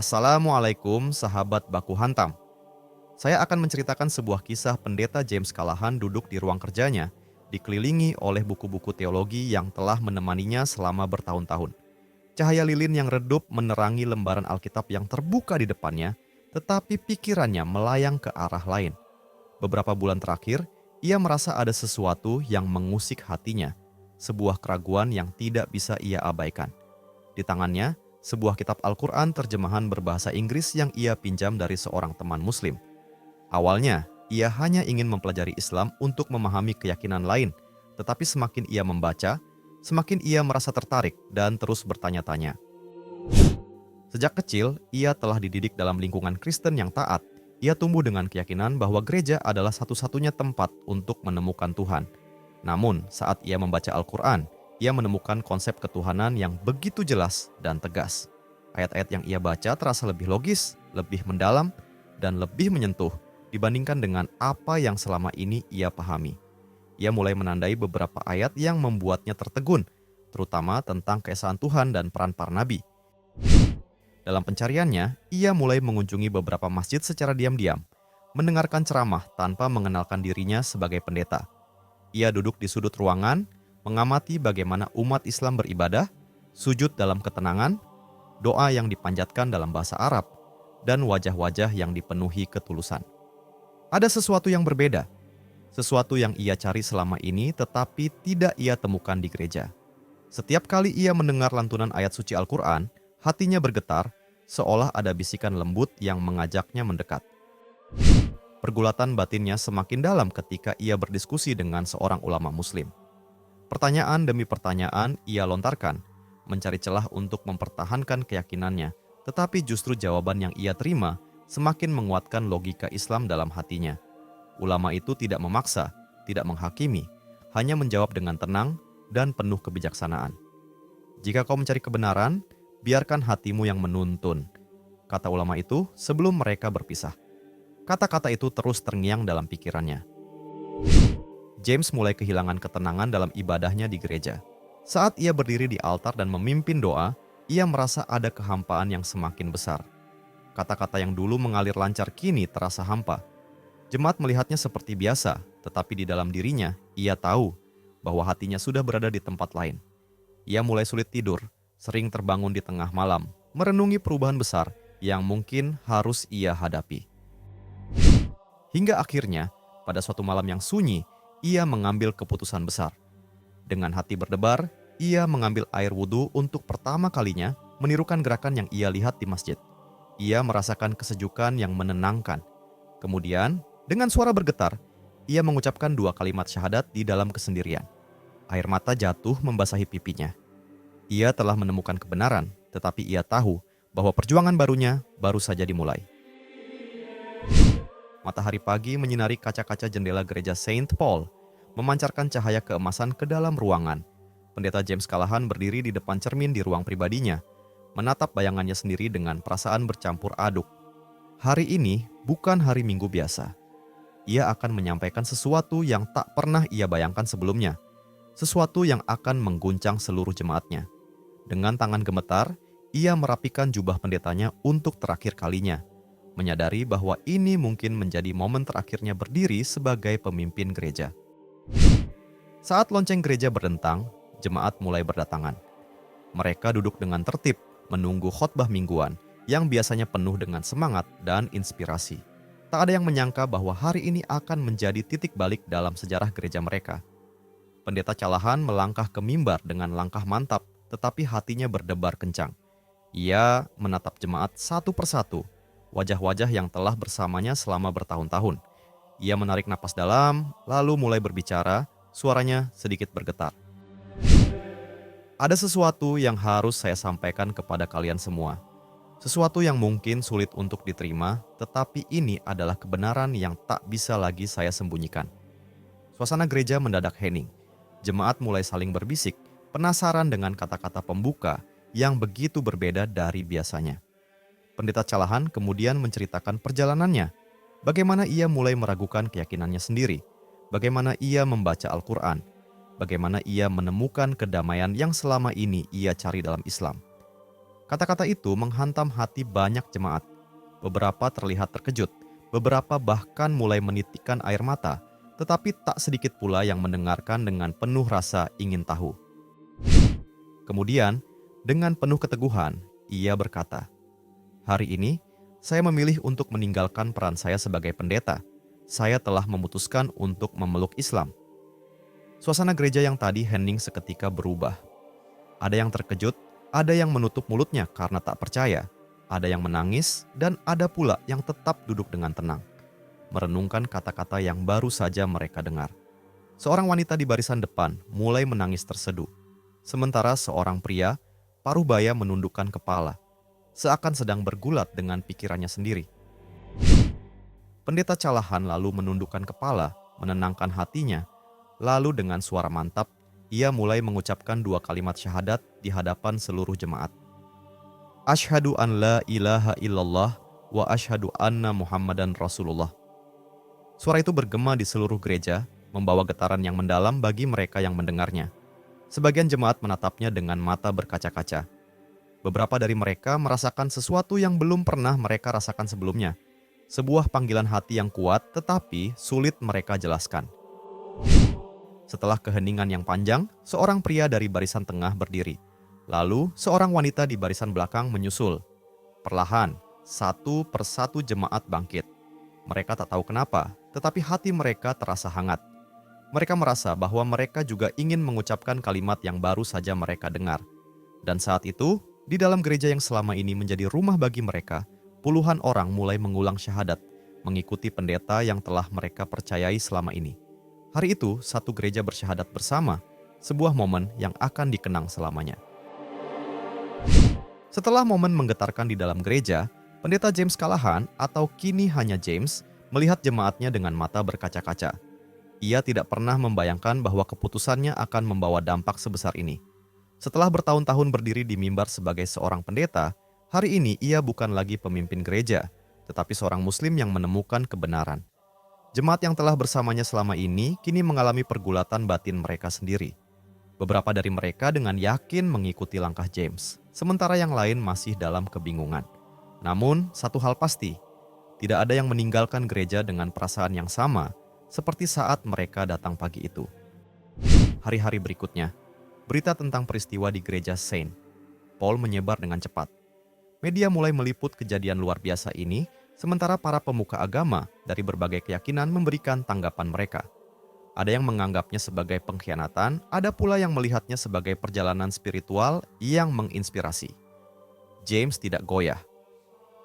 Assalamualaikum sahabat baku hantam. Saya akan menceritakan sebuah kisah pendeta James Callahan duduk di ruang kerjanya, dikelilingi oleh buku-buku teologi yang telah menemaninya selama bertahun-tahun. Cahaya lilin yang redup menerangi lembaran Alkitab yang terbuka di depannya, tetapi pikirannya melayang ke arah lain. Beberapa bulan terakhir, ia merasa ada sesuatu yang mengusik hatinya, sebuah keraguan yang tidak bisa ia abaikan. Di tangannya, sebuah kitab Al-Quran terjemahan berbahasa Inggris yang ia pinjam dari seorang teman Muslim. Awalnya, ia hanya ingin mempelajari Islam untuk memahami keyakinan lain, tetapi semakin ia membaca, semakin ia merasa tertarik dan terus bertanya-tanya. Sejak kecil, ia telah dididik dalam lingkungan Kristen yang taat. Ia tumbuh dengan keyakinan bahwa gereja adalah satu-satunya tempat untuk menemukan Tuhan. Namun, saat ia membaca Al-Quran, ia menemukan konsep ketuhanan yang begitu jelas dan tegas. Ayat-ayat yang ia baca terasa lebih logis, lebih mendalam, dan lebih menyentuh dibandingkan dengan apa yang selama ini ia pahami. Ia mulai menandai beberapa ayat yang membuatnya tertegun, terutama tentang keesaan Tuhan dan peran para nabi. Dalam pencariannya, ia mulai mengunjungi beberapa masjid secara diam-diam, mendengarkan ceramah tanpa mengenalkan dirinya sebagai pendeta. Ia duduk di sudut ruangan, mengamati bagaimana umat Islam beribadah, sujud dalam ketenangan, doa yang dipanjatkan dalam bahasa Arab, dan wajah-wajah yang dipenuhi ketulusan. Ada sesuatu yang berbeda, sesuatu yang ia cari selama ini tetapi tidak ia temukan di gereja. Setiap kali ia mendengar lantunan ayat suci Al-Quran, hatinya bergetar seolah ada bisikan lembut yang mengajaknya mendekat. Pergulatan batinnya semakin dalam ketika ia berdiskusi dengan seorang ulama Muslim. Pertanyaan demi pertanyaan ia lontarkan, mencari celah untuk mempertahankan keyakinannya, tetapi justru jawaban yang ia terima semakin menguatkan logika Islam dalam hatinya. Ulama itu tidak memaksa, tidak menghakimi, hanya menjawab dengan tenang dan penuh kebijaksanaan. Jika kau mencari kebenaran, biarkan hatimu yang menuntun, kata ulama itu sebelum mereka berpisah. Kata-kata itu terus terngiang dalam pikirannya. James mulai kehilangan ketenangan dalam ibadahnya di gereja. Saat ia berdiri di altar dan memimpin doa, ia merasa ada kehampaan yang semakin besar. Kata-kata yang dulu mengalir lancar kini terasa hampa. Jemaat melihatnya seperti biasa, tetapi di dalam dirinya, ia tahu bahwa hatinya sudah berada di tempat lain. Ia mulai sulit tidur, sering terbangun di tengah malam, merenungi perubahan besar yang mungkin harus ia hadapi. Hingga akhirnya, pada suatu malam yang sunyi, ia mengambil keputusan besar. Dengan hati berdebar, ia mengambil air wudhu untuk pertama kalinya menirukan gerakan yang ia lihat di masjid. Ia merasakan kesejukan yang menenangkan. Kemudian, dengan suara bergetar, ia mengucapkan 2 kalimat syahadat di dalam kesendirian. Air mata jatuh membasahi pipinya. Ia telah menemukan kebenaran, tetapi ia tahu bahwa perjuangan barunya baru saja dimulai. Matahari pagi menyinari kaca-kaca jendela gereja Saint Paul, memancarkan cahaya keemasan ke dalam ruangan. Pendeta James Callahan berdiri di depan cermin di ruang pribadinya, menatap bayangannya sendiri dengan perasaan bercampur aduk. Hari ini bukan hari Minggu biasa. Ia akan menyampaikan sesuatu yang tak pernah ia bayangkan sebelumnya. Sesuatu yang akan mengguncang seluruh jemaatnya. Dengan tangan gemetar, ia merapikan jubah pendetanya untuk terakhir kalinya, menyadari bahwa ini mungkin menjadi momen terakhirnya berdiri sebagai pemimpin gereja. Saat lonceng gereja berdentang, jemaat mulai berdatangan. Mereka duduk dengan tertib, menunggu khotbah mingguan yang biasanya penuh dengan semangat dan inspirasi. Tak ada yang menyangka bahwa hari ini akan menjadi titik balik dalam sejarah gereja mereka. Pendeta Callahan melangkah ke mimbar dengan langkah mantap, tetapi hatinya berdebar kencang. Ia menatap jemaat satu persatu, wajah-wajah yang telah bersamanya selama bertahun-tahun. Ia menarik napas dalam, lalu mulai berbicara, suaranya sedikit bergetar. Ada sesuatu yang harus saya sampaikan kepada kalian semua. Sesuatu yang mungkin sulit untuk diterima, tetapi ini adalah kebenaran yang tak bisa lagi saya sembunyikan. Suasana gereja mendadak hening. Jemaat mulai saling berbisik, penasaran dengan kata-kata pembuka yang begitu berbeda dari biasanya. Pendeta Callahan kemudian menceritakan perjalanannya, bagaimana ia mulai meragukan keyakinannya sendiri, bagaimana ia membaca Al-Quran, bagaimana ia menemukan kedamaian yang selama ini ia cari dalam Islam. Kata-kata itu menghantam hati banyak jemaat. Beberapa terlihat terkejut, beberapa bahkan mulai menitikkan air mata, tetapi tak sedikit pula yang mendengarkan dengan penuh rasa ingin tahu. Kemudian, dengan penuh keteguhan, ia berkata, "Hari ini, saya memilih untuk meninggalkan peran saya sebagai pendeta. Saya telah memutuskan untuk memeluk Islam." Suasana gereja yang tadi hening seketika berubah. Ada yang terkejut, ada yang menutup mulutnya karena tak percaya, ada yang menangis, dan ada pula yang tetap duduk dengan tenang, merenungkan kata-kata yang baru saja mereka dengar. Seorang wanita di barisan depan mulai menangis terseduh, sementara seorang pria paruh baya menundukkan kepala, seakan sedang bergulat dengan pikirannya sendiri. Pendeta Calahan lalu menundukkan kepala, menenangkan hatinya, lalu dengan suara mantap, ia mulai mengucapkan 2 kalimat syahadat di hadapan seluruh jemaat. Asyhadu an la ilaha illallah wa asyhadu anna Muhammadan Rasulullah. Suara itu bergema di seluruh gereja, membawa getaran yang mendalam bagi mereka yang mendengarnya. Sebagian jemaat menatapnya dengan mata berkaca-kaca. Beberapa dari mereka merasakan sesuatu yang belum pernah mereka rasakan sebelumnya. Sebuah panggilan hati yang kuat tetapi sulit mereka jelaskan. Setelah keheningan yang panjang, seorang pria dari barisan tengah berdiri. Lalu, seorang wanita di barisan belakang menyusul. Perlahan, satu persatu jemaat bangkit. Mereka tak tahu kenapa, tetapi hati mereka terasa hangat. Mereka merasa bahwa mereka juga ingin mengucapkan kalimat yang baru saja mereka dengar. Dan saat itu, di dalam gereja yang selama ini menjadi rumah bagi mereka, puluhan orang mulai mengulang syahadat, mengikuti pendeta yang telah mereka percayai selama ini. Hari itu, satu gereja bersyahadat bersama, sebuah momen yang akan dikenang selamanya. Setelah momen menggetarkan di dalam gereja, pendeta James Calahan atau kini hanya James melihat jemaatnya dengan mata berkaca-kaca. Ia tidak pernah membayangkan bahwa keputusannya akan membawa dampak sebesar ini. Setelah bertahun-tahun berdiri di mimbar sebagai seorang pendeta, hari ini ia bukan lagi pemimpin gereja, tetapi seorang muslim yang menemukan kebenaran. Jemaat yang telah bersamanya selama ini kini mengalami pergulatan batin mereka sendiri. Beberapa dari mereka dengan yakin mengikuti langkah James, sementara yang lain masih dalam kebingungan. Namun, satu hal pasti, tidak ada yang meninggalkan gereja dengan perasaan yang sama seperti saat mereka datang pagi itu. Hari-hari berikutnya, berita tentang peristiwa di gereja Saint Paul menyebar dengan cepat. Media mulai meliput kejadian luar biasa ini, sementara para pemuka agama dari berbagai keyakinan memberikan tanggapan mereka. Ada yang menganggapnya sebagai pengkhianatan, ada pula yang melihatnya sebagai perjalanan spiritual yang menginspirasi. James tidak goyah.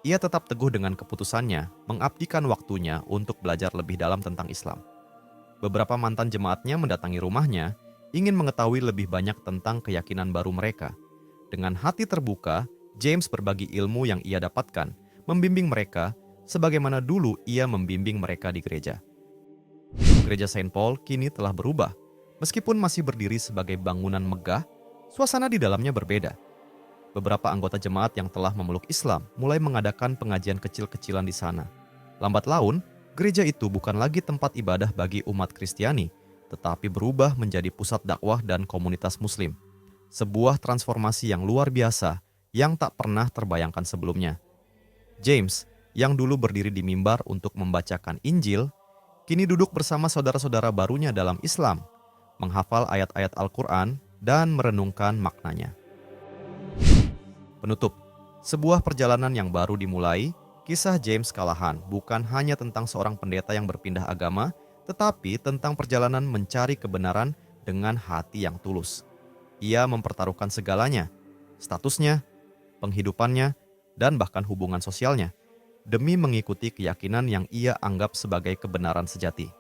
Ia tetap teguh dengan keputusannya, mengabdikan waktunya untuk belajar lebih dalam tentang Islam. Beberapa mantan jemaatnya mendatangi rumahnya, ingin mengetahui lebih banyak tentang keyakinan baru mereka. Dengan hati terbuka, James berbagi ilmu yang ia dapatkan, membimbing mereka sebagaimana dulu ia membimbing mereka di gereja. Gereja Saint Paul kini telah berubah. Meskipun masih berdiri sebagai bangunan megah, suasana di dalamnya berbeda. Beberapa anggota jemaat yang telah memeluk Islam mulai mengadakan pengajian kecil-kecilan di sana. Lambat laun, gereja itu bukan lagi tempat ibadah bagi umat Kristiani, tetapi berubah menjadi pusat dakwah dan komunitas Muslim. Sebuah transformasi yang luar biasa yang tak pernah terbayangkan sebelumnya. James, yang dulu berdiri di mimbar untuk membacakan Injil, kini duduk bersama saudara-saudara barunya dalam Islam, menghafal ayat-ayat Al-Quran dan merenungkan maknanya. Penutup, sebuah perjalanan yang baru dimulai. Kisah James Calahan bukan hanya tentang seorang pendeta yang berpindah agama, tetapi tentang perjalanan mencari kebenaran dengan hati yang tulus. Ia mempertaruhkan segalanya, statusnya, penghidupannya, dan bahkan hubungan sosialnya, demi mengikuti keyakinan yang ia anggap sebagai kebenaran sejati.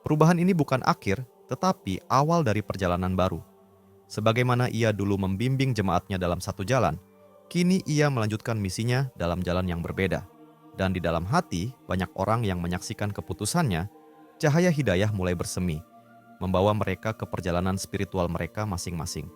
Perubahan ini bukan akhir, tetapi awal dari perjalanan baru. Sebagaimana ia dulu membimbing jemaatnya dalam satu jalan, kini ia melanjutkan misinya dalam jalan yang berbeda. Dan di dalam hati banyak orang yang menyaksikan keputusannya, cahaya hidayah mulai bersemi, membawa mereka ke perjalanan spiritual mereka masing-masing.